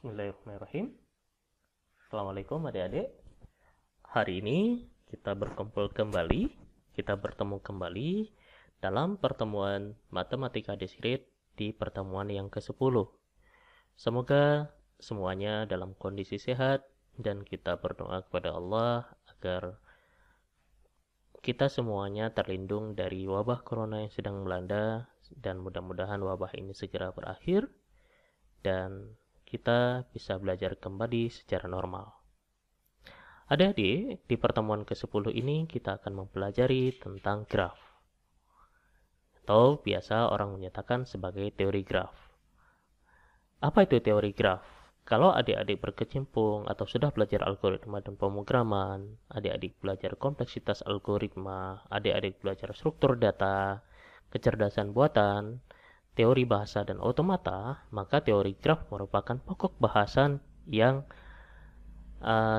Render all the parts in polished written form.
Bismillahirrahmanirrahim. Assalamualaikum adik-adik. Hari ini kita bertemu kembali dalam pertemuan Matematika Discrete di pertemuan yang ke-10. Semoga semuanya dalam kondisi sehat dan kita berdoa kepada Allah agar kita semuanya terlindung dari wabah corona yang sedang melanda dan mudah-mudahan wabah ini segera berakhir dan kita bisa belajar kembali secara normal. Adik-adik, di pertemuan ke-10 ini kita akan mempelajari tentang graf, atau biasa orang menyatakan sebagai teori graf. Apa itu teori graf? Kalau adik-adik berkecimpung atau sudah belajar algoritma dan pemrograman, adik-adik belajar kompleksitas algoritma, adik-adik belajar struktur data, kecerdasan buatan, teori bahasa dan otomata, maka teori graf merupakan pokok bahasan yang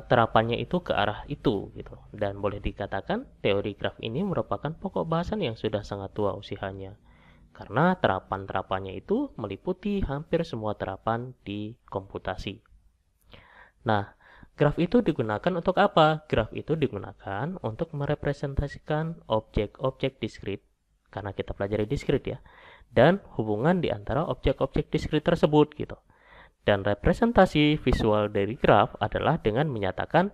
terapannya itu ke arah itu gitu. Dan boleh dikatakan teori graf ini merupakan pokok bahasan yang sudah sangat tua usianya. Karena terapan-terapannya itu meliputi hampir semua terapan di komputasi. Nah, graf itu digunakan untuk apa? Graf itu digunakan untuk merepresentasikan objek-objek diskrit, karena kita pelajari diskrit ya, dan hubungan di antara objek-objek diskrit tersebut gitu. Dan representasi visual dari graf adalah dengan menyatakan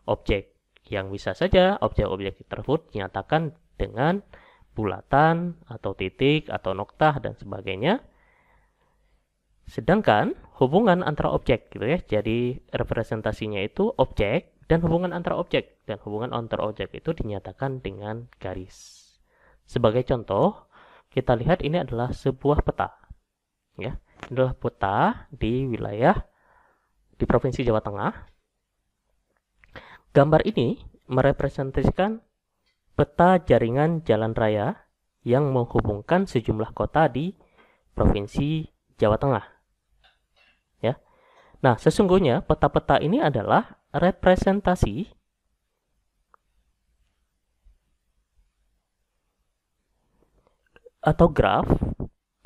objek, yang bisa saja objek-objek tersebut dinyatakan dengan bulatan atau titik atau noktah dan sebagainya. Sedangkan hubungan antara objek gitu ya, jadi representasinya itu objek dan hubungan antara objek, dan hubungan antara objek itu dinyatakan dengan garis. Sebagai contoh, kita lihat ini adalah sebuah peta. Ya, ini adalah peta di wilayah di Provinsi Jawa Tengah. Gambar ini merepresentasikan peta jaringan jalan raya yang menghubungkan sejumlah kota di Provinsi Jawa Tengah. Ya. Nah, sesungguhnya peta-peta ini adalah representasi atau graf,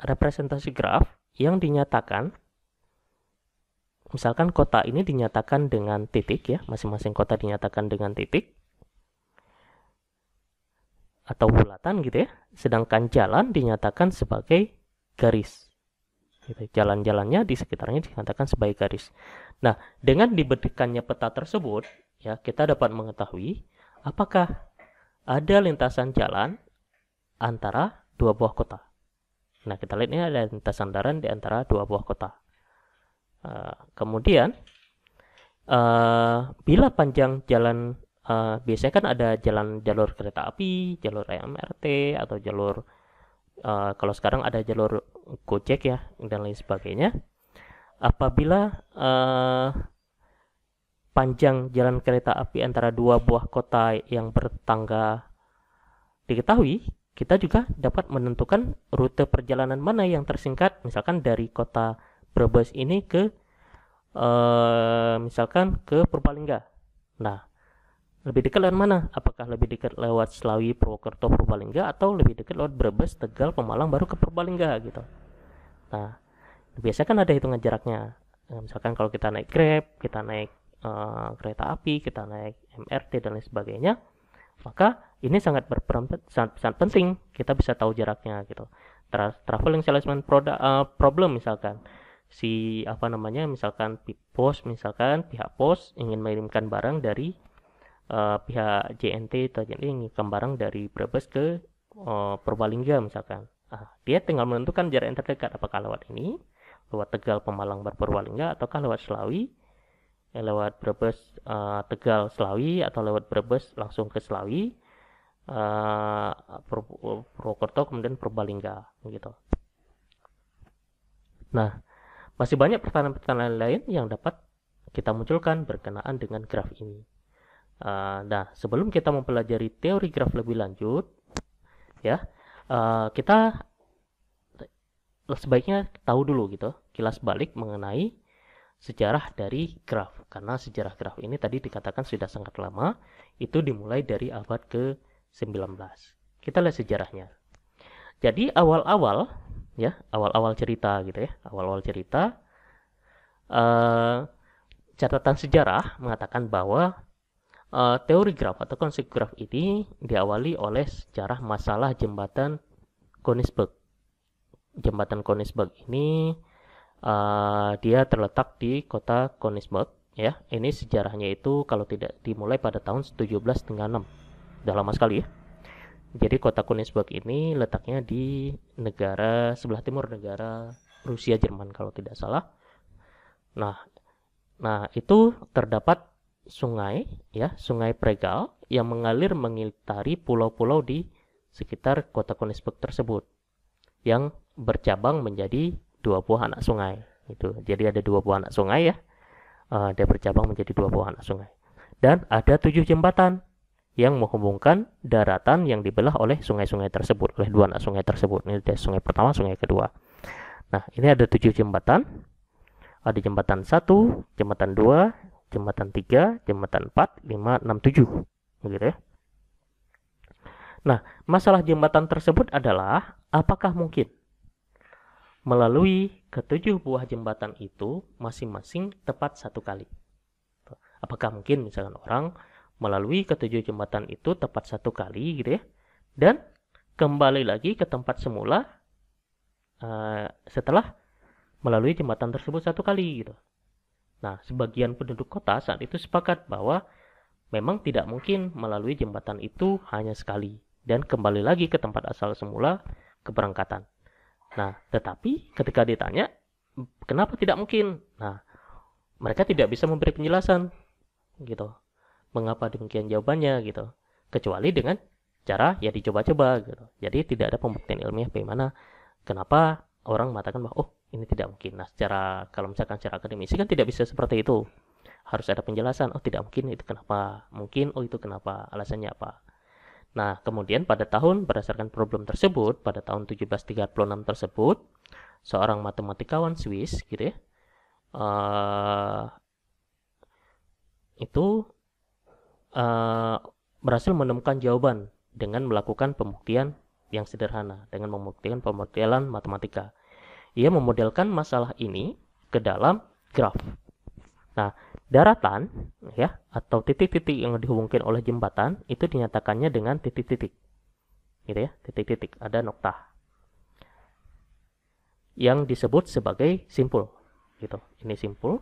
representasi graf yang dinyatakan, misalkan kota ini dinyatakan dengan titik ya, masing-masing kota dinyatakan dengan titik atau bulatan gitu ya, sedangkan jalan dinyatakan sebagai garis. Gitu. Jalan-jalannya di sekitarnya dinyatakan sebagai garis. Nah, dengan diberikannya peta tersebut, ya kita dapat mengetahui apakah ada lintasan jalan antara dua buah kota. Nah, kita lihat ini ada lintasan darat di antara dua buah kota. Kemudian, bila panjang jalan, biasanya kan ada jalur kereta api, jalur MRT, atau jalur, kalau sekarang ada jalur Gojek ya, dan lain sebagainya. Apabila panjang jalan kereta api antara dua buah kota yang bertetangga diketahui, kita juga dapat menentukan rute perjalanan mana yang tersingkat, misalkan dari kota Brebes ini ke misalkan ke Purbalingga. Nah, lebih dekat lewat mana? Apakah lebih dekat lewat Slawi, Purwokerto, Purbalingga, atau lebih dekat lewat Brebes, Tegal, Pemalang baru ke Purbalingga gitu. Nah, biasanya kan ada hitungan jaraknya. Nah, misalkan kalau kita naik Grab, kita naik kereta api, kita naik MRT dan lain sebagainya, maka ini sangat penting kita bisa tahu jaraknya gitu. Traveling salesman problem misalkan misalkan pihak pos ingin mengirimkan barang dari pihak JNT atau JNT mengirimkan barang dari Brebes ke Purbalingga misalkan. Dia tinggal menentukan jarak yang terdekat, apakah lewat ini, lewat Tegal, Pemalang, Purbalingga, ataukah lewat Slawi, lewat Brebes, Tegal, Slawi, atau lewat Brebes langsung ke Slawi, Purwokerto, kemudian Purbalingga gitu. Nah, masih banyak pertanyaan-pertanyaan lain yang dapat kita munculkan berkenaan dengan graf ini. Nah, sebelum kita mempelajari teori graf lebih lanjut, ya, kita sebaiknya tahu dulu gitu, kilas balik mengenai sejarah dari graf, karena sejarah graf ini tadi dikatakan sudah sangat lama, itu dimulai dari abad ke-19. Kita lihat sejarahnya. Jadi awal-awal cerita gitu ya, eh, catatan sejarah mengatakan bahwa teori graf atau konsep graf ini diawali oleh sejarah masalah jembatan Königsberg. Jembatan Königsberg ini dia terletak di kota Königsberg, ya. Ini sejarahnya itu kalau tidak dimulai pada tahun 1736. Udah lama sekali ya. Jadi kota Königsberg ini letaknya di negara sebelah timur negara Rusia Jerman kalau tidak salah. Nah, itu terdapat sungai, ya, Sungai Pregal yang mengalir mengitari pulau-pulau di sekitar kota Königsberg tersebut, yang bercabang menjadi 2 buah anak sungai. Itu. Jadi ada 2 buah anak sungai ya. Dia bercabang menjadi 2 buah anak sungai. Dan ada 7 jembatan yang menghubungkan daratan yang dibelah oleh sungai-sungai tersebut, oleh 2 anak sungai tersebut. Ini ada sungai pertama, sungai kedua. Nah, ini ada 7 jembatan. Ada jembatan 1, jembatan 2, jembatan 3, jembatan 4, 5, 6, 7. Begitu ya. Nah, masalah jembatan tersebut adalah apakah mungkin melalui ke-7 buah jembatan itu masing-masing tepat 1 kali. Apakah mungkin misalkan orang melalui ke-7 jembatan itu tepat 1 kali gitu ya, dan kembali lagi ke tempat semula setelah melalui jembatan tersebut 1 kali gitu. Nah, sebagian penduduk kota saat itu sepakat bahwa memang tidak mungkin melalui jembatan itu hanya sekali dan kembali lagi ke tempat asal semula keberangkatan. Nah, tetapi ketika ditanya kenapa tidak mungkin, nah, mereka tidak bisa memberi penjelasan gitu. Mengapa demikian jawabannya gitu. Kecuali dengan cara ya dicoba-coba gitu. Jadi tidak ada pembuktian ilmiah bagaimana kenapa orang mengatakan bahwa oh ini tidak mungkin. Nah, kalau misalkan secara akademisi kan tidak bisa seperti itu. Harus ada penjelasan. Oh tidak mungkin itu kenapa? Mungkin oh itu kenapa? Alasannya apa? Nah, kemudian berdasarkan problem tersebut, pada tahun 1736 tersebut, seorang matematikawan Swiss gitu ya, itu berhasil menemukan jawaban dengan melakukan pembuktian yang sederhana, dengan membuktikan pemodelan matematika. Ia memodelkan masalah ini ke dalam graf. Nah, daratan ya atau titik-titik yang dihubungkan oleh jembatan itu dinyatakannya dengan titik-titik. Gitu ya, titik-titik, ada noktah. Yang disebut sebagai simpul. Gitu. Ini simpul.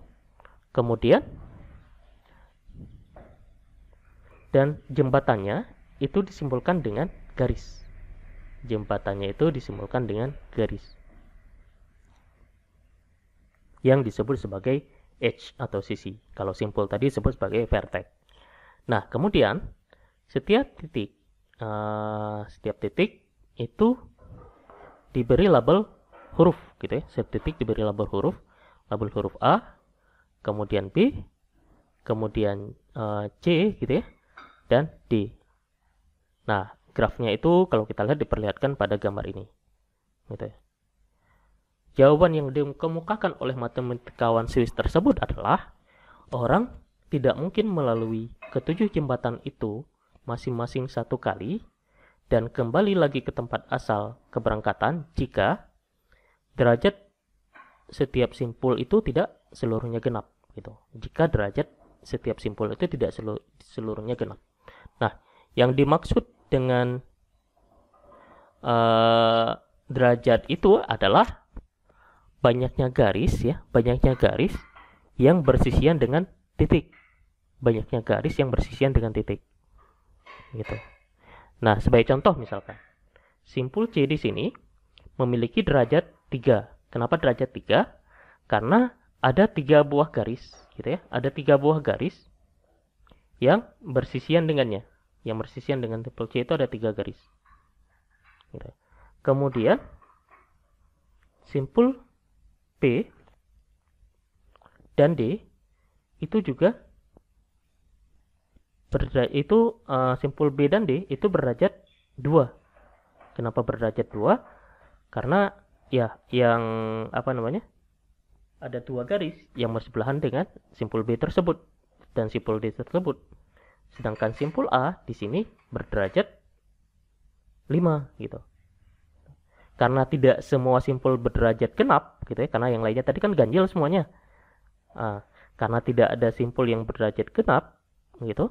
Kemudian dan jembatannya itu disimbolkan dengan garis. Jembatannya itu disimbolkan dengan garis. Yang disebut sebagai edge atau sisi. Kalau simpul tadi disebut sebagai vertex. Nah, kemudian setiap titik itu diberi label huruf gitu ya. Setiap titik diberi label huruf A, kemudian B, kemudian C gitu ya, dan D. Nah, grafnya itu kalau kita lihat diperlihatkan pada gambar ini. Gitu ya. Jawaban yang dikemukakan oleh matematikawan Swiss tersebut adalah orang tidak mungkin melalui ke-7 jembatan itu masing-masing 1 kali dan kembali lagi ke tempat asal keberangkatan jika derajat setiap simpul itu tidak seluruhnya genap gitu. Jika derajat setiap simpul itu tidak seluruhnya genap. Nah, yang dimaksud dengan derajat itu adalah banyaknya garis yang bersisian dengan titik. Banyaknya garis yang bersisian dengan titik. Gitu. Nah, sebagai contoh misalkan, simpul C di sini memiliki derajat 3. Kenapa derajat 3? Karena ada 3 buah garis, gitu ya. Ada 3 buah garis yang bersisian dengannya. Yang bersisian dengan simpul C itu ada 3 garis. Gitu. Kemudian simpul P dan D itu juga simpul B dan D itu berderajat 2. Kenapa berderajat 2? Karena ya yang ada 2 garis yang bersebelahan dengan simpul B tersebut dan simpul D tersebut. Sedangkan simpul A di sini berderajat 5 gitu. Karena tidak semua simpul berderajat genap gitu ya, karena yang lainnya tadi kan ganjil semuanya. Karena tidak ada simpul yang berderajat genap, gitu.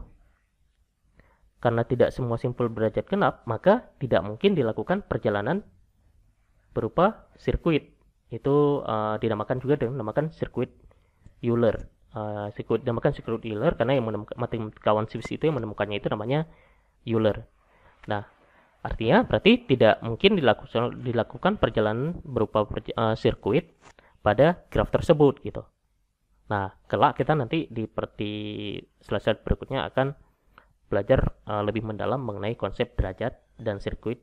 Karena tidak semua simpul berderajat genap, maka tidak mungkin dilakukan perjalanan berupa sirkuit. Itu dinamakan juga dengan namakan sirkuit Euler. Dinamakan sirkuit Euler karena yang kawan Swiss itu yang menemukannya itu namanya Euler. Nah, artinya berarti tidak mungkin dilakukan perjalanan berupa sirkuit pada graf tersebut gitu. Nah, kelak kita nanti di slide berikutnya akan belajar lebih mendalam mengenai konsep derajat dan sirkuit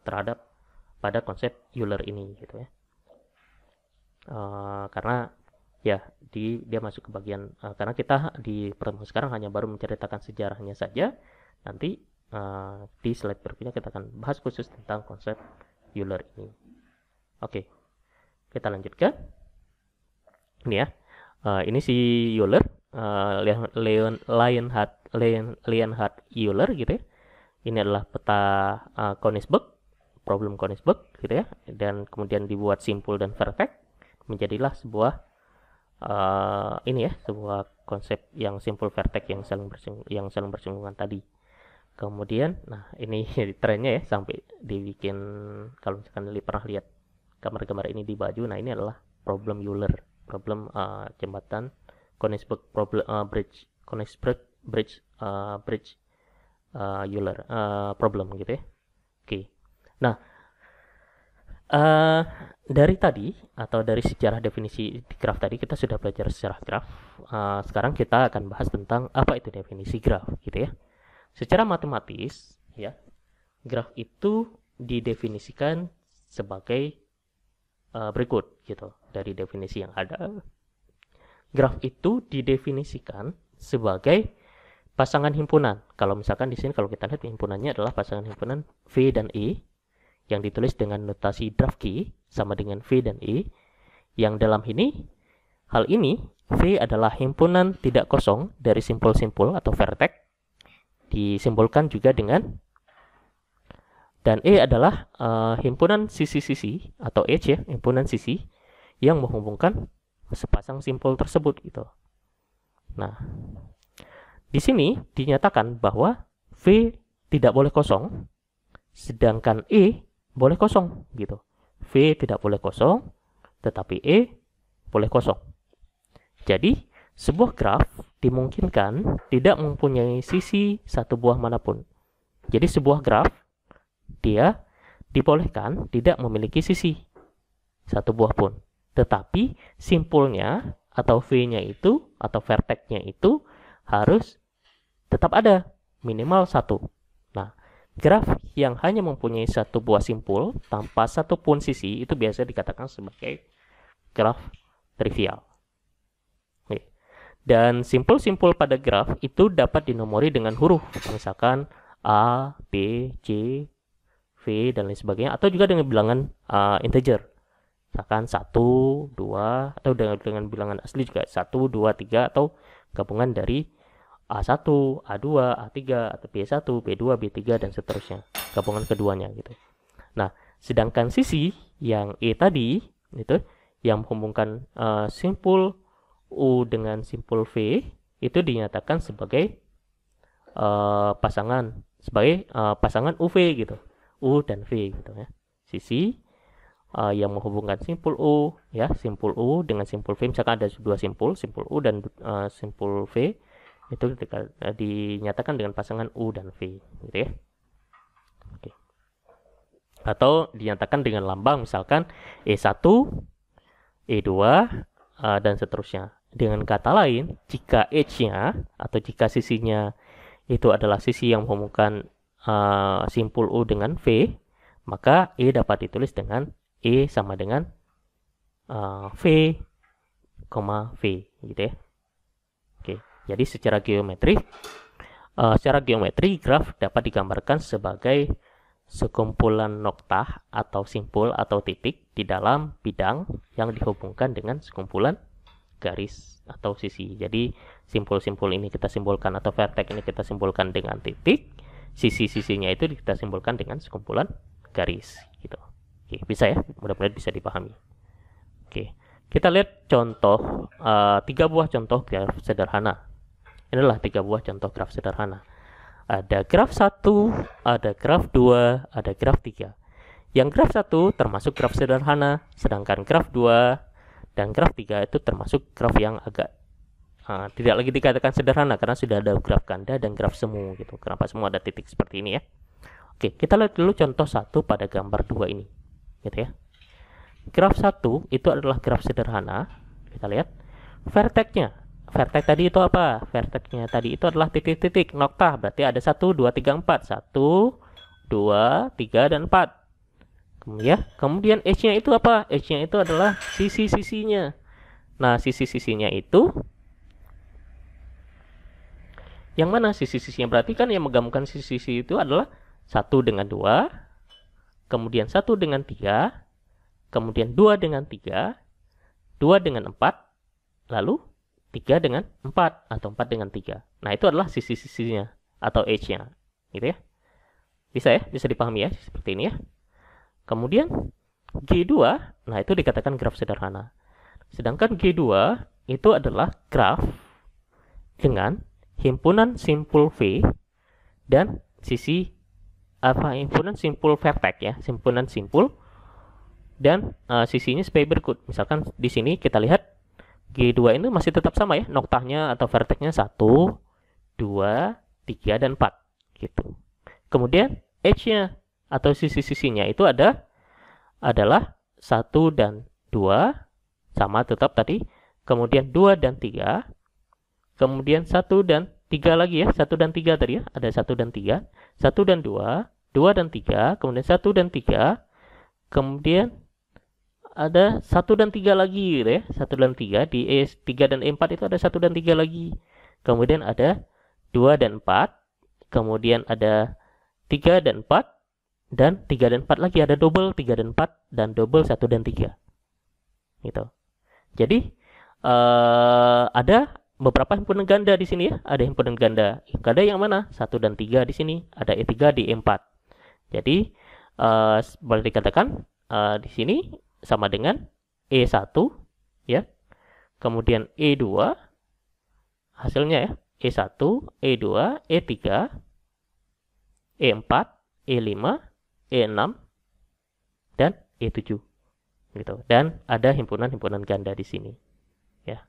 terhadap pada konsep Euler ini gitu ya. Karena ya dia masuk ke bagian karena kita di pertemuan sekarang hanya baru menceritakan sejarahnya saja. Nanti di slide berikutnya kita akan bahas khusus tentang konsep Euler ini. Oke, kita lanjutkan. Ini ya, ini si Euler, Leonhard Euler gitu ya. Ini adalah peta Königsberg, problem Königsberg gitu ya. Dan kemudian dibuat simpul dan vertex, menjadilah sebuah sebuah konsep yang simpul vertex yang saling bersinggungan tadi. Kemudian, nah ini trennya ya sampai dibikin, kalau misalkan pernah lihat gambar-gambar ini di baju, nah ini adalah problem Euler, problem jembatan Königsberg bridge, Königsberg bridge Euler problem gitu ya. Oke. Nah, dari tadi atau dari sejarah definisi graf tadi kita sudah belajar sejarah graf. Sekarang kita akan bahas tentang apa itu definisi graf gitu ya. Secara matematis ya, graf itu didefinisikan sebagai berikut gitu. Dari definisi yang ada, graf itu didefinisikan sebagai pasangan himpunan. Kalau misalkan di sini kalau kita lihat himpunannya adalah pasangan himpunan V dan E yang ditulis dengan notasi Draftkey sama dengan V dan E. Yang dalam hal ini V adalah himpunan tidak kosong dari simpul-simpul atau vertex, disimbolkan juga dengan, dan E adalah himpunan sisi-sisi atau edge ya, himpunan sisi yang menghubungkan sepasang simpul tersebut gitu. Nah, di sini dinyatakan bahwa V tidak boleh kosong, sedangkan E boleh kosong gitu. V tidak boleh kosong, tetapi E boleh kosong. Jadi, sebuah graf dimungkinkan tidak mempunyai sisi satu buah manapun. Jadi sebuah graf dia dibolehkan tidak memiliki sisi satu buah pun. Tetapi simpulnya atau V-nya itu atau vertex-nya itu harus tetap ada, minimal satu. Nah, graf yang hanya mempunyai satu buah simpul tanpa satu pun sisi itu biasa dikatakan sebagai graf trivial. Dan simpul-simpul pada graf itu dapat dinomori dengan huruf, misalkan A, B, C, V, dan lain sebagainya, atau juga dengan bilangan integer, misalkan 1, 2, atau dengan bilangan asli juga 1, 2, 3, atau gabungan dari A1, A2, A3, atau B1, B2, B3, dan seterusnya, gabungan keduanya gitu. Nah, sedangkan sisi yang E tadi itu yang menghubungkan simpul U dengan simpul V itu dinyatakan sebagai pasangan UV gitu, U dan V gitu ya. Sisi yang menghubungkan simpul U ya, simpul U dengan simpul V, misalkan ada dua simpul U dan simpul V itu dinyatakan dengan pasangan U dan V gitu ya. Oke. Atau dinyatakan dengan lambang misalkan E1, E2 dan seterusnya. Dengan kata lain, jika edge-nya atau jika sisinya itu adalah sisi yang menghubungkan simpul U dengan V, maka E dapat ditulis dengan E sama dengan V, V gitu ya. Oke, jadi secara geometri graf dapat digambarkan sebagai sekumpulan noktah atau simpul atau titik di dalam bidang yang dihubungkan dengan sekumpulan garis atau sisi. Jadi simpul-simpul ini kita simbolkan atau vertex ini kita simbolkan dengan titik, sisi-sisinya itu kita simbolkan dengan sekumpulan garis gitu. Oke, bisa ya, mudah-mudahan bisa dipahami. Oke, Kita lihat contoh 3 buah contoh graf sederhana. Inilah 3 buah contoh graf sederhana. Ada graf 1, ada graf 2, ada graf 3. Yang graf 1 termasuk graf sederhana, sedangkan graf 2 dan graf 3 itu termasuk graf yang agak tidak lagi dikatakan sederhana karena sudah ada graf ganda dan graf semu gitu. Kenapa semua ada titik seperti ini ya? Oke, kita lihat dulu contoh 1 pada gambar 2 ini. Gitu ya. Graf 1 itu adalah graf sederhana. Kita lihat vertexnya. Vertex tadi itu apa? Vertexnya tadi itu adalah titik-titik nokta. Berarti ada 1, 2, 3, 4. 1, 2, 3, dan 4. Kemudian edge-nya itu apa? Edge-nya itu adalah sisi-sisinya. Nah, sisi-sisinya itu yang mana sisi-sisinya? Berarti kan yang menggabungkan sisi-sisi itu adalah 1 dengan 2, kemudian 1 dengan 3, kemudian 2 dengan 3, 2 dengan 4, lalu 3 dengan 4 atau 4 dengan 3. Nah, itu adalah sisi-sisinya atau edge-nya. Gitu ya. Bisa ya? Bisa dipahami ya seperti ini ya. Kemudian G2, nah itu dikatakan graf sederhana. Sedangkan G2 itu adalah graf dengan himpunan simpul V dan sisi himpunan simpul vertex ya, himpunan simpul dan sisinya sebagai berikut. Misalkan di sini kita lihat G2 ini masih tetap sama ya, noktahnya atau vertexnya 1, 2, 3, dan 4 gitu. Kemudian edge-nya atau sisi-sisinya itu adalah 1 dan 2 sama tetap tadi, kemudian 2 dan 3, kemudian 1 dan 3 lagi ya, 1 dan 3 tadi ya, ada 1 dan 3, 1 dan 2, 2 dan 3, kemudian 1 dan 3, kemudian ada 1 dan 3 lagi gitu ya, 1 dan 3, di E3 dan E4 itu ada 1 dan 3 lagi, kemudian ada 2 dan 4, kemudian ada 3 dan 4, dan 3 dan 4 lagi, ada double 3 dan 4, dan double 1 dan 3 gitu. Jadi ada beberapa himpunan ganda di sini ya, ada himpunan ganda. Ganda yang mana? 1 dan 3 di sini, ada E3 di E4. Jadi boleh dikatakan di sini sama dengan E1 ya. Kemudian E2 hasilnya ya, E1, E2, E3, E4, E5, E6, dan E7 gitu. Dan ada himpunan-himpunan ganda di sini ya.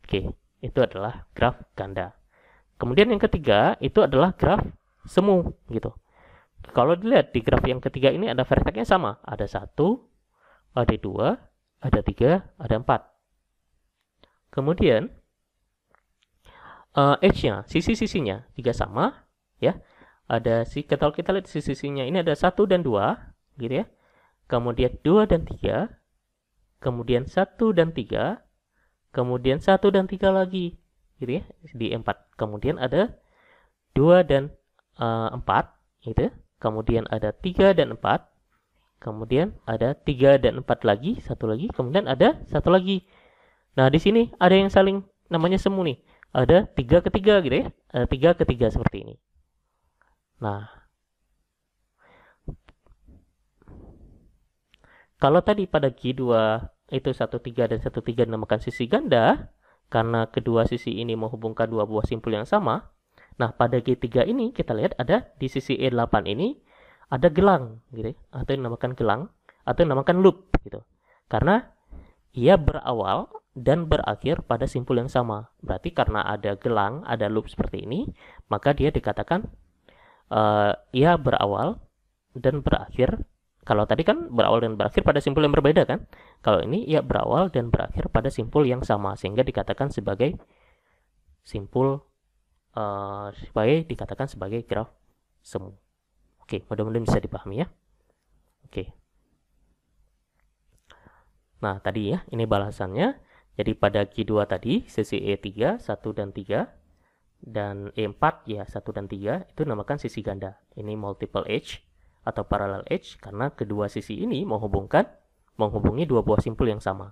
Oke, itu adalah graf ganda. Kemudian yang ketiga itu adalah graf semu gitu. Kalau dilihat di graf yang ketiga ini ada vertexnya sama, ada 1, ada 2, ada 3, ada 4. Kemudian edge-nya, sisi-sisinya juga sama ya. Ada kalau kita lihat sisi-sisinya ini ada 1 dan 2 gitu ya. Kemudian 2 dan 3, kemudian 1 dan 3, kemudian 1 dan 3 lagi gitu ya di 4. Kemudian ada 2 dan 4 gitu. Kemudian ada 3 dan 4. Kemudian ada 3 dan 4 lagi, satu lagi, kemudian ada satu lagi. Nah, di sini ada yang saling namanya semu nih. Ada 3 ke 3 gitu ya. Ada 3 ke 3 seperti ini. Nah, kalau tadi pada G2 itu 1,3 dan 1,3 dinamakan sisi ganda, karena kedua sisi ini menghubungkan dua buah simpul yang sama. Nah, pada G3 ini kita lihat ada di sisi E8 ini ada gelang gitu, atau dinamakan gelang, atau dinamakan loop gitu. Karena ia berawal dan berakhir pada simpul yang sama. Berarti karena ada gelang, ada loop seperti ini, maka dia dikatakan ia berawal dan berakhir. Kalau tadi kan berawal dan berakhir pada simpul yang berbeda kan. Kalau ini ia berawal dan berakhir pada simpul yang sama, sehingga dikatakan sebagai simpul dikatakan sebagai graf semu. Oke, mudah-mudahan bisa dipahami ya. Oke. Nah, tadi ya, ini balasannya. Jadi pada Q2 tadi, sisi E3, 1 dan 3, dan E4 ya, 1 dan 3, itu dinamakan sisi ganda. Ini multiple edge atau parallel edge, karena kedua sisi ini menghubungi dua buah simpul yang sama.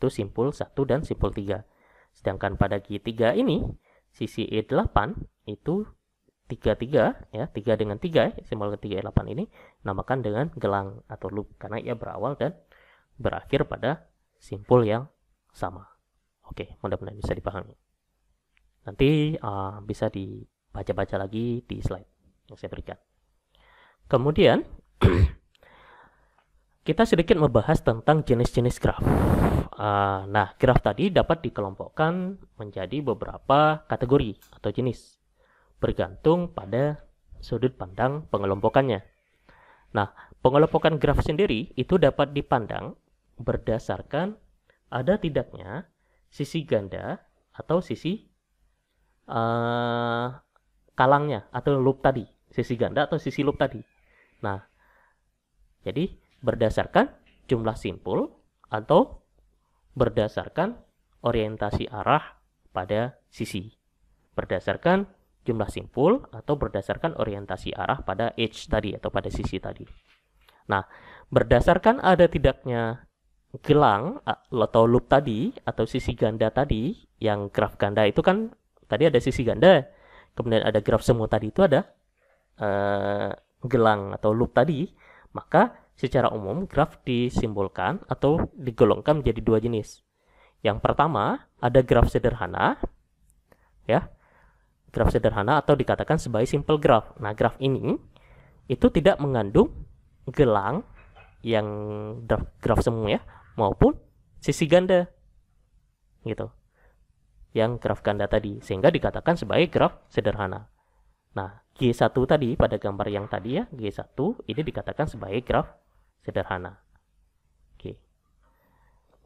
Itu simpul 1 dan simpul 3. Sedangkan pada Q3 ini, sisi E8 itu 3 ya, 3 dengan 3 ya, simbol ketiga E8 ini namakan dengan gelang atau loop karena ia berawal dan berakhir pada simpul yang sama. Oke, mudah-mudahan bisa dipahami. Nanti bisa dibaca-baca lagi di slide yang saya berikan. Kemudian kita sedikit membahas tentang jenis-jenis graf. Nah, graf tadi dapat dikelompokkan menjadi beberapa kategori atau jenis, bergantung pada sudut pandang pengelompokannya. Nah, pengelompokan graf sendiri itu dapat dipandang berdasarkan ada tidaknya sisi ganda atau sisi kalangnya atau loop tadi, sisi ganda atau sisi loop tadi. Nah, jadi berdasarkan jumlah simpul atau berdasarkan orientasi arah pada sisi. Berdasarkan jumlah simpul atau berdasarkan orientasi arah pada edge tadi atau pada sisi tadi. Nah, berdasarkan ada tidaknya gelang atau loop tadi atau sisi ganda tadi, yang graf ganda itu kan tadi ada sisi ganda, kemudian ada graf semu tadi itu ada gelang atau loop tadi, maka secara umum graf disimbolkan atau digolongkan menjadi dua jenis. Yang pertama ada graf sederhana, ya, graf sederhana atau dikatakan sebagai simple graph. Nah, graf ini itu tidak mengandung gelang yang graf semu ya, maupun sisi ganda gitu, yang graf ganda tadi, sehingga dikatakan sebagai graf sederhana. Nah, G1 tadi pada gambar yang tadi ya, G1 ini dikatakan sebagai graf sederhana. Oke.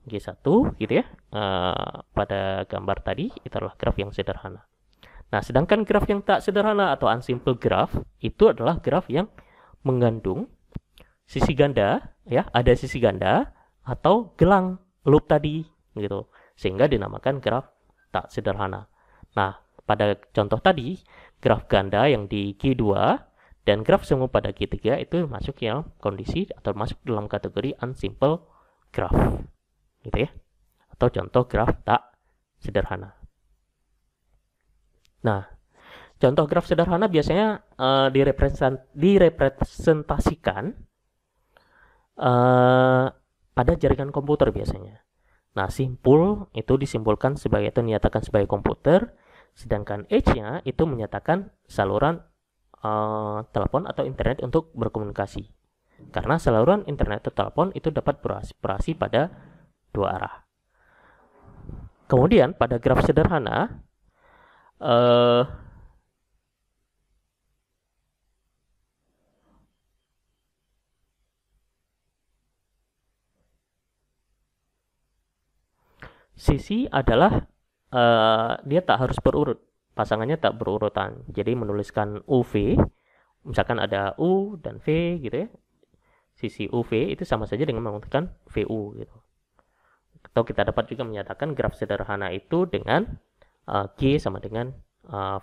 G1 gitu ya, pada gambar tadi itu adalah graf yang sederhana. Nah, sedangkan graf yang tak sederhana atau unsimple graph itu adalah graf yang mengandung sisi ganda ya, ada sisi ganda atau gelang loop tadi gitu, sehingga dinamakan graf tak sederhana. Nah, pada contoh tadi graf ganda yang di G2 dan graf semu pada G3 itu masuk yang kondisi atau masuk dalam kategori unsimple graph gitu ya, atau contoh graf tak sederhana. Nah, contoh graf sederhana biasanya direpresentasikan pada jaringan komputer biasanya. Nah, simpul itu disimbolkan sebagai atau dinyatakan sebagai komputer, sedangkan edge-nya itu menyatakan saluran telepon atau internet untuk berkomunikasi. Karena saluran internet atau telepon itu dapat beroperasi pada dua arah. Kemudian pada graf sederhana sisi adalah dia tak harus berurut, pasangannya tak berurutan. Jadi menuliskan UV, misalkan ada U dan V gitu ya, sisi UV itu sama saja dengan menuliskan VU gitu. Atau kita dapat juga menyatakan graf sederhana itu dengan G sama dengan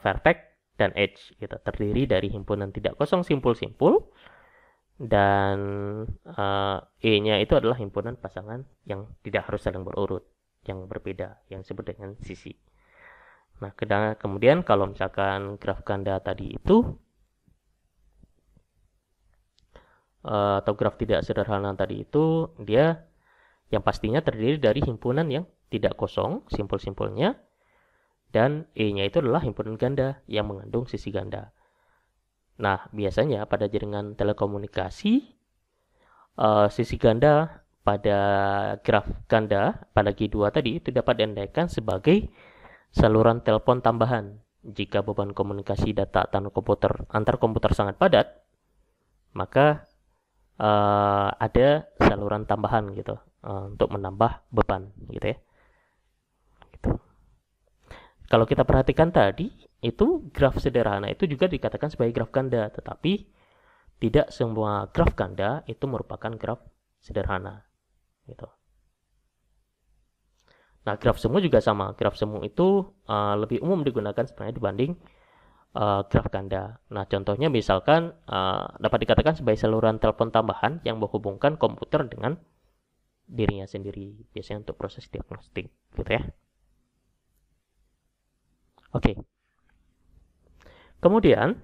vertex dan edge gitu, terdiri dari himpunan tidak kosong simpul-simpul, dan E-nya itu adalah himpunan pasangan yang tidak harus saling berurut, yang berbeda, yang disebut dengan sisi. Nah, kemudian kalau misalkan graf ganda tadi itu atau graf tidak sederhana tadi itu, dia yang pastinya terdiri dari himpunan yang tidak kosong simpul-simpulnya, dan E-nya itu adalah himpunan ganda yang mengandung sisi ganda. Nah, biasanya pada jaringan telekomunikasi sisi ganda pada graf ganda pada G2 tadi itu dapat diandaikan sebagai saluran telepon tambahan. Jika beban komunikasi data antar komputer sangat padat, maka ada saluran tambahan gitu untuk menambah beban gitu ya. Gitu. Kalau kita perhatikan tadi itu graf sederhana itu juga dikatakan sebagai graf ganda, tetapi tidak semua graf ganda itu merupakan graf sederhana gitu. Nah, graf semu juga sama. Graf semu itu lebih umum digunakan sebenarnya dibanding graf ganda. Nah, contohnya misalkan dapat dikatakan sebagai saluran telepon tambahan yang menghubungkan komputer dengan dirinya sendiri, biasanya untuk proses diagnostik gitu ya. Oke. Kemudian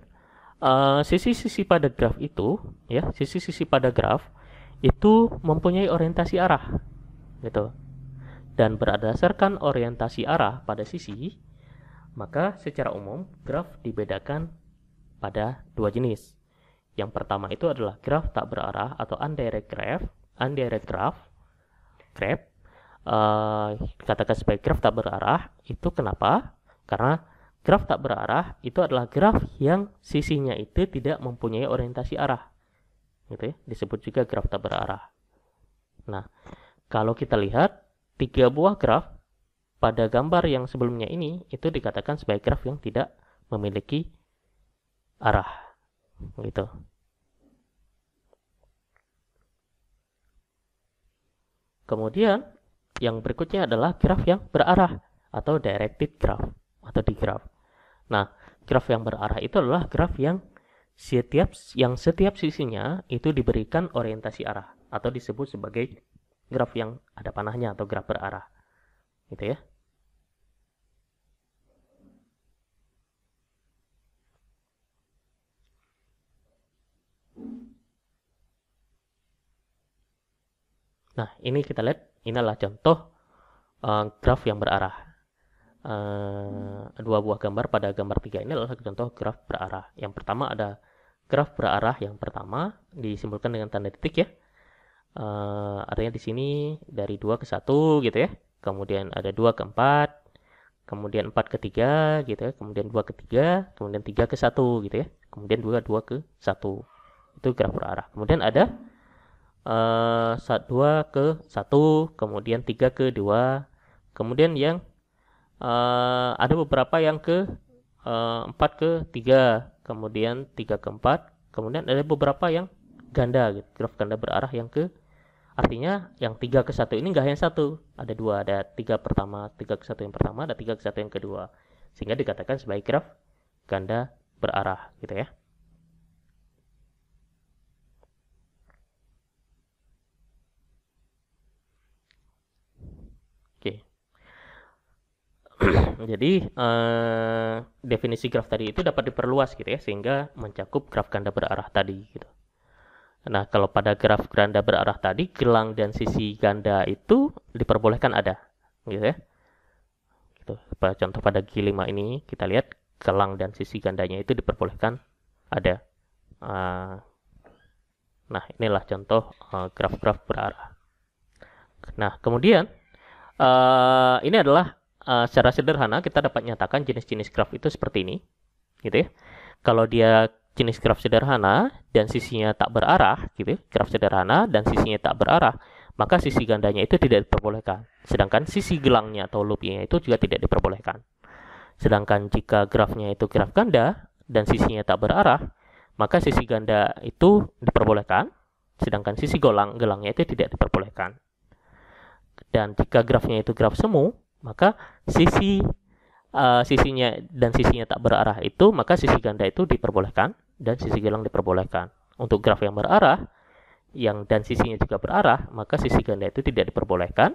sisi-sisi pada graf itu ya, sisi-sisi pada graf itu mempunyai orientasi arah gitu. dan berdasarkan orientasi arah pada sisi, maka secara umum graf dibedakan pada dua jenis. Yang pertama itu adalah graf tak berarah atau undirect graph. Dikatakan sebagai graf tak berarah itu kenapa? Karena graf tak berarah itu adalah graf yang sisinya itu tidak mempunyai orientasi arah, gitu ya, disebut juga graf tak berarah. Nah, kalau kita lihat 3 buah graf pada gambar yang sebelumnya ini itu dikatakan sebagai graf yang tidak memiliki arah, gitu. Kemudian yang berikutnya adalah graf yang berarah atau directed graph atau digraph. Nah, graf yang berarah itu adalah graf yang setiap sisinya itu diberikan orientasi arah atau disebut sebagai graf yang ada panahnya atau graf berarah, gitu ya. Nah, ini kita lihat, ini adalah contoh graf yang berarah. Dua buah gambar pada gambar 3 ini adalah contoh graf berarah. Yang pertama ada graf berarah yang pertama disimbolkan dengan tanda titik ya. Artinya di sini dari 2 ke 1 gitu ya. Kemudian ada 2 ke 4, kemudian 4 ke 3 gitu ya. Kemudian 2 ke 3, kemudian 3 ke 1 gitu ya. Kemudian 2 ke 1. Itu graf berarah. Kemudian ada 2 ke 1, kemudian 3 ke 2, kemudian yang ada beberapa yang ke 4 ke 3, kemudian 3 ke 4, kemudian ada beberapa yang ganda gitu, graf ganda berarah yang ke, artinya yang 3 ke 1 ini nggak hanya satu, ada 2, ada 3 pertama, 3 ke 1 yang pertama, ada 3 ke 1 yang kedua, sehingga dikatakan sebagai graf ganda berarah gitu ya. Oke. Jadi definisi graf tadi itu dapat diperluas gitu ya, sehingga mencakup graf ganda berarah tadi gitu. Nah, kalau pada graf ganda berarah tadi, gelang dan sisi ganda itu diperbolehkan ada, gitu ya. Gitu. Contoh pada G5 ini kita lihat gelang dan sisi gandanya itu diperbolehkan ada. Nah, inilah contoh graf-graf berarah. Nah, kemudian ini adalah secara sederhana kita dapat nyatakan jenis-jenis graf itu seperti ini, gitu ya. Kalau dia jenis graf sederhana dan sisinya tak berarah, gitu ya, graf sederhana dan sisinya tak berarah, maka sisi gandanya itu tidak diperbolehkan. Sedangkan sisi gelangnya atau loopnya itu juga tidak diperbolehkan. Sedangkan jika grafnya itu graf ganda dan sisinya tak berarah, maka sisi ganda itu diperbolehkan, sedangkan sisi gelangnya itu tidak diperbolehkan. Dan jika grafnya itu graf semu, maka sisinya dan sisinya tak berarah itu, maka sisi ganda itu diperbolehkan dan sisi gelang diperbolehkan. Untuk graf yang berarah dan sisinya juga berarah, maka sisi ganda itu tidak diperbolehkan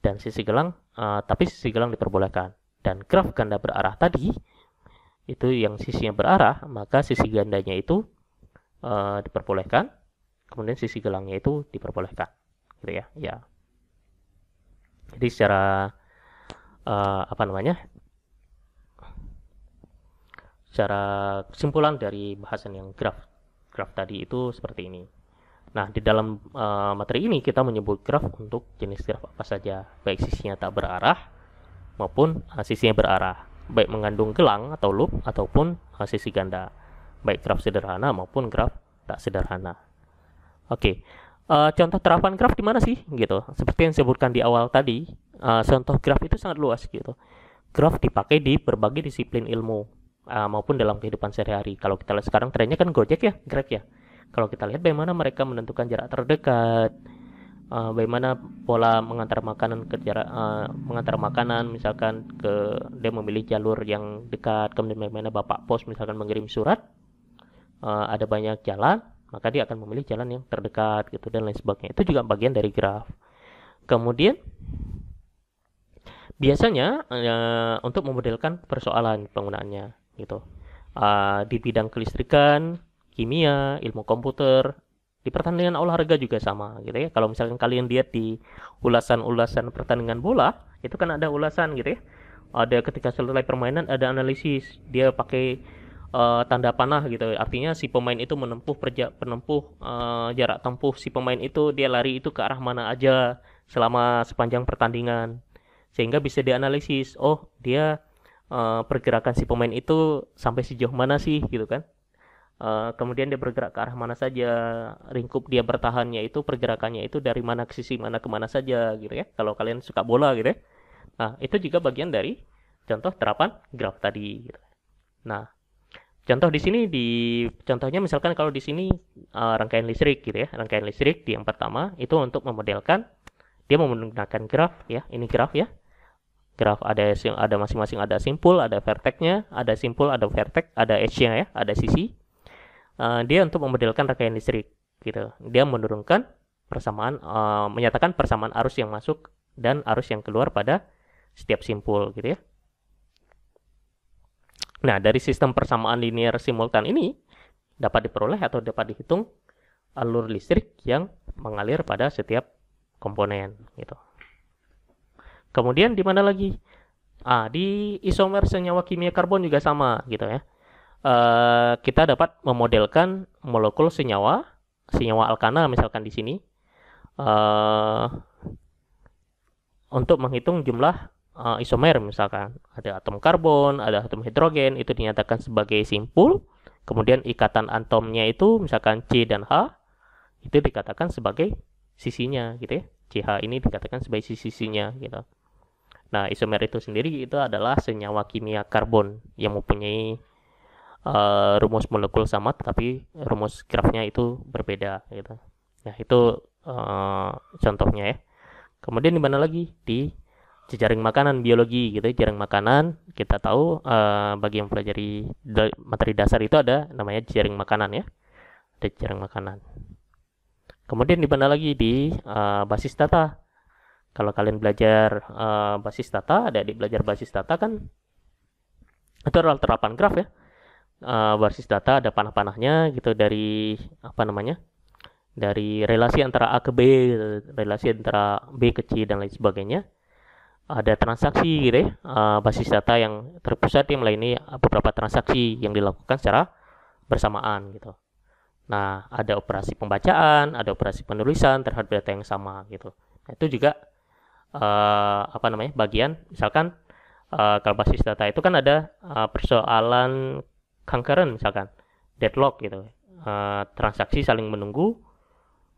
dan sisi gelang tapi sisi gelang diperbolehkan. Dan graf ganda berarah tadi itu yang sisinya berarah, maka sisi gandanya itu diperbolehkan, kemudian sisi gelangnya itu diperbolehkan, gitu ya. Ya. Jadi secara secara kesimpulan dari bahasan yang graf tadi itu seperti ini. Nah, di dalam materi ini kita menyebut graf untuk jenis graf apa saja, baik sisinya tak berarah maupun sisinya berarah, baik mengandung gelang atau loop ataupun sisi ganda, baik graf sederhana maupun graf tak sederhana. Oke. Contoh terapan graf di mana sih gitu? Seperti yang disebutkan di awal tadi, contoh graf itu sangat luas gitu. Graf dipakai di berbagai disiplin ilmu maupun dalam kehidupan sehari-hari. Kalau kita lihat sekarang trennya kan Gojek ya, Grab ya. Kalau kita lihat bagaimana mereka menentukan jarak terdekat, bagaimana pola mengantar makanan misalkan dia memilih jalur yang dekat, kemudian bagaimana Bapak Pos misalkan mengirim surat, ada banyak jalan, maka dia akan memilih jalan yang terdekat gitu dan lain sebagainya. Itu juga bagian dari graf. Kemudian biasanya untuk memodelkan persoalan penggunaannya gitu. Di bidang kelistrikan, kimia, ilmu komputer, Di pertandingan olahraga juga sama gitu ya. Kalau misalkan kalian lihat di ulasan-ulasan pertandingan bola, itu kan ada ulasan gitu ya. Ada ketika selesai permainan ada analisis. Dia pakai tanda panah gitu. Artinya si pemain itu menempuh jarak tempuh si pemain itu, dia lari itu ke arah mana aja selama sepanjang pertandingan. Sehingga bisa dianalisis, oh dia pergerakan si pemain itu sampai sejauh mana sih gitu kan. Kemudian dia bergerak ke arah mana saja, lingkup dia bertahannya itu pergerakannya itu dari mana ke sisi mana kemana saja gitu ya, kalau kalian suka bola gitu ya. Nah itu juga bagian dari contoh terapan graf tadi gitu. Nah contoh di sini, di contohnya misalkan kalau di sini rangkaian listrik gitu ya, rangkaian listrik di yang pertama itu untuk memodelkan, dia menggunakan graf ya, ini graf ya. Graf ada masing-masing, ada simpul, ada vertexnya, ada simpul, ada vertex, ada edge-nya ya, ada sisi. Dia untuk memodelkan rangkaian listrik gitu. Dia menurunkan persamaan, menyatakan persamaan arus yang masuk dan arus yang keluar pada setiap simpul gitu ya. Nah, dari sistem persamaan linear simultan ini dapat diperoleh atau dapat dihitung alur listrik yang mengalir pada setiap komponen gitu. Kemudian di mana lagi? Di isomer senyawa kimia karbon juga sama gitu ya. Kita dapat memodelkan molekul senyawa alkana misalkan di sini, untuk menghitung jumlah isomer, misalkan ada atom karbon, ada atom hidrogen, itu dinyatakan sebagai simpul. Kemudian ikatan atomnya itu misalkan C dan H, itu dikatakan sebagai sisinya gitu ya. CH ini dikatakan sebagai sisinya gitu. Nah, isomer itu sendiri itu adalah senyawa kimia karbon yang mempunyai rumus molekul sama, tetapi rumus grafnya itu berbeda gitu. Nah itu contohnya ya. Kemudian di mana lagi? Di jejaring makanan biologi gitu. Jejaring makanan kita tahu, bagi yang pelajari materi dasar itu ada namanya jejaring makanan ya. Ada jejaring makanan. Kemudian di mana lagi? Di basis data. Kalau kalian belajar basis data, ada di belajar basis data kan itu adalah terapan graf ya. Basis data ada panah-panahnya gitu, dari apa namanya, dari relasi antara A ke B gitu, relasi antara B ke C dan lain sebagainya. Ada transaksi gitu ya, basis data yang terpusat yang melayani beberapa transaksi yang dilakukan secara bersamaan gitu. Nah ada operasi pembacaan, ada operasi penulisan terhadap data yang sama gitu. Nah, itu juga apa namanya, bagian misalkan kalau basis data itu kan ada persoalan concurrent, misalkan deadlock gitu, transaksi saling menunggu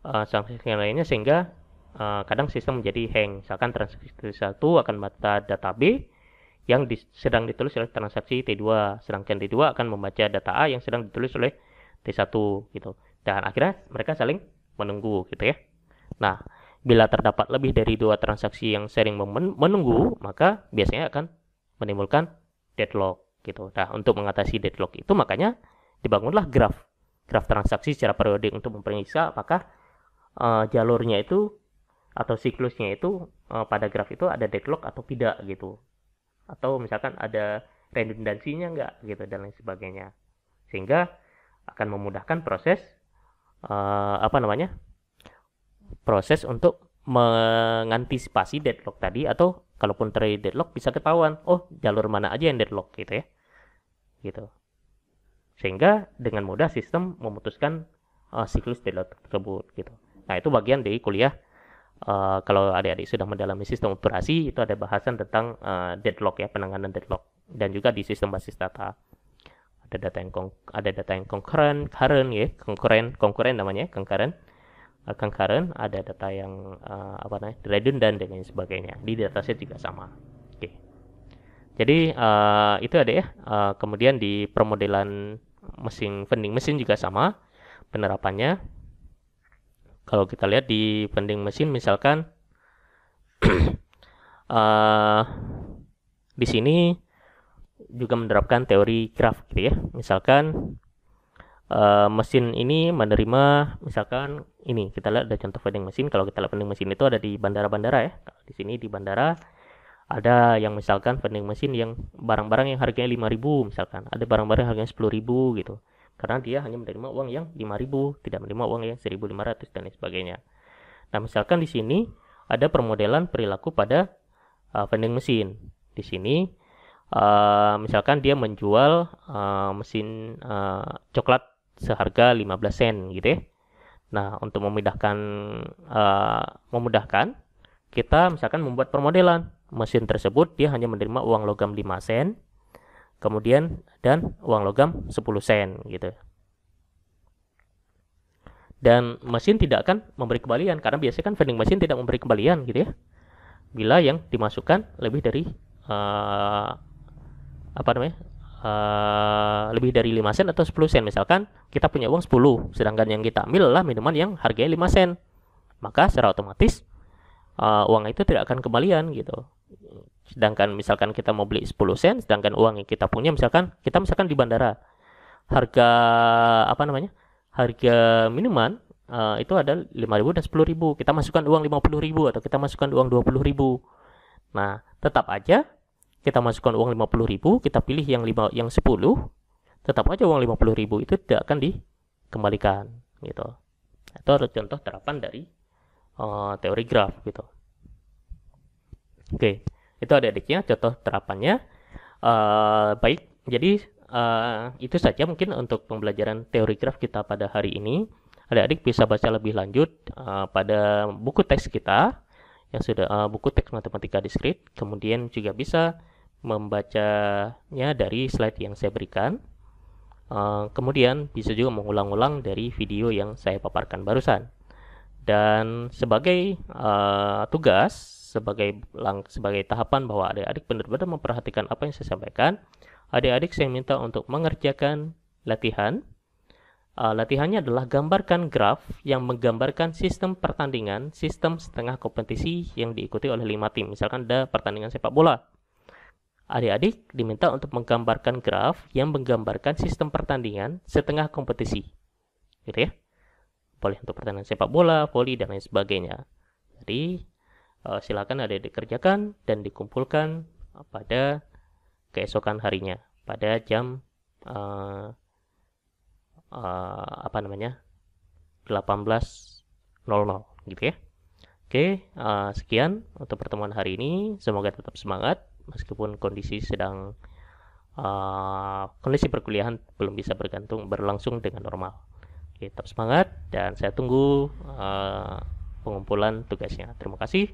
transaksi yang lainnya, sehingga kadang sistem menjadi hang. Misalkan transaksi T1 akan membaca data B yang sedang ditulis oleh transaksi T2, sedangkan T2 akan membaca data A yang sedang ditulis oleh T1 gitu, dan akhirnya mereka saling menunggu gitu ya. Nah bila terdapat lebih dari 2 transaksi yang sering menunggu, maka biasanya akan menimbulkan deadlock gitu. Nah, untuk mengatasi deadlock itu makanya dibangunlah graf transaksi secara periodik untuk memperiksa apakah jalurnya itu atau siklusnya itu pada graf itu ada deadlock atau tidak gitu. Atau misalkan ada redundansinya enggak gitu dan lain sebagainya. Sehingga akan memudahkan proses proses untuk mengantisipasi deadlock tadi, atau kalaupun terjadi deadlock bisa ketahuan, oh jalur mana aja yang deadlock gitu ya. Gitu. Sehingga dengan mudah sistem memutuskan siklus deadlock tersebut gitu. Nah, itu bagian dari kuliah. Kalau adik-adik sudah mendalami sistem operasi, itu ada bahasan tentang deadlock ya, penanganan deadlock, dan juga di sistem basis data. Ada data yang konkuren namanya, concurrent, ada data yang redundant dan lain sebagainya. Di dataset juga sama. Oke. Jadi itu ada ya. Kemudian di permodelan vending mesin juga sama penerapannya. Kalau kita lihat di vending mesin misalkan di sini juga menerapkan teori graf gitu ya. Misalkan mesin ini menerima, misalkan ini kita lihat ada contoh vending mesin. Kalau kita lihat vending mesin itu ada di bandara-bandara ya. Di sini di bandara ada yang misalkan vending mesin yang barang-barang yang harganya 5.000 misalkan, ada barang-barang harganya 10.000 gitu. karena dia hanya menerima uang yang 5.000, tidak menerima uang yang 1.500 dan lain sebagainya. Nah, misalkan di sini ada permodelan perilaku pada vending machine. Di sini misalkan dia menjual mesin coklat seharga 15 sen gitu ya. Nah, untuk memudahkan kita misalkan membuat permodelan mesin tersebut, dia hanya menerima uang logam 5 sen, kemudian dan uang logam 10 sen gitu. Dan mesin tidak akan memberi kembalian, karena biasanya kan vending machine tidak memberi kembalian gitu ya, bila yang dimasukkan lebih dari lebih dari 5 sen atau 10 sen. Misalkan kita punya uang 10, sedangkan yang kita ambil adalah minuman yang harganya 5 sen, maka secara otomatis uang itu tidak akan kembalian gitu. Sedangkan misalkan kita mau beli 10 sen, sedangkan uang yang kita punya misalkan di bandara, harga harga minuman itu ada 5.000 dan 10.000, kita masukkan uang 50.000 atau kita masukkan uang 20.000. Nah, tetap aja kita masukkan uang 50.000, kita pilih yang 10, tetap aja uang 50.000 itu tidak akan dikembalikan gitu. Itu adalah contoh terapan dari teori graf gitu. Oke, itu adik-adiknya contoh terapannya. Baik, jadi itu saja mungkin untuk pembelajaran teori graf kita pada hari ini. Adik-adik bisa baca lebih lanjut pada buku teks kita yang sudah buku teks matematika diskrit. Kemudian juga bisa membacanya dari slide yang saya berikan. Kemudian bisa juga mengulang-ulang dari video yang saya paparkan barusan. Dan sebagai tugas, sebagai tahapan bahwa adik-adik benar-benar memperhatikan apa yang saya sampaikan, adik-adik saya minta untuk mengerjakan latihan. Latihannya adalah gambarkan graf yang menggambarkan sistem pertandingan, sistem setengah kompetisi yang diikuti oleh 5 tim. Misalkan ada pertandingan sepak bola. Adik-adik diminta untuk menggambarkan graf yang menggambarkan sistem pertandingan setengah kompetisi. Gitu ya. Boleh untuk pertandingan sepak bola, voli, dan lain sebagainya. Jadi silakan adik-adik kerjakan dan dikumpulkan pada keesokan harinya pada jam 18.00 gitu ya. Oke, sekian untuk pertemuan hari ini. Semoga tetap semangat meskipun kondisi perkuliahan belum bisa berlangsung dengan normal. Oke, tetap semangat dan saya tunggu pengumpulan tugasnya. Terima kasih.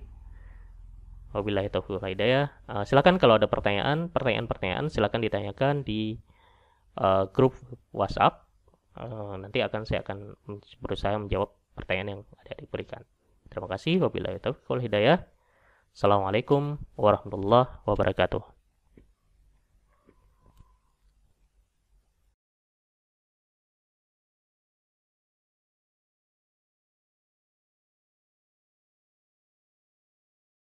Wabillahi taufiq wal hidayah. Silakan kalau ada pertanyaan silakan ditanyakan di grup WhatsApp. Nanti saya akan berusaha menjawab pertanyaan yang ada diberikan. Terima kasih. Wabillahi taufiq wal hidayah. Assalamualaikum warahmatullahi wabarakatuh.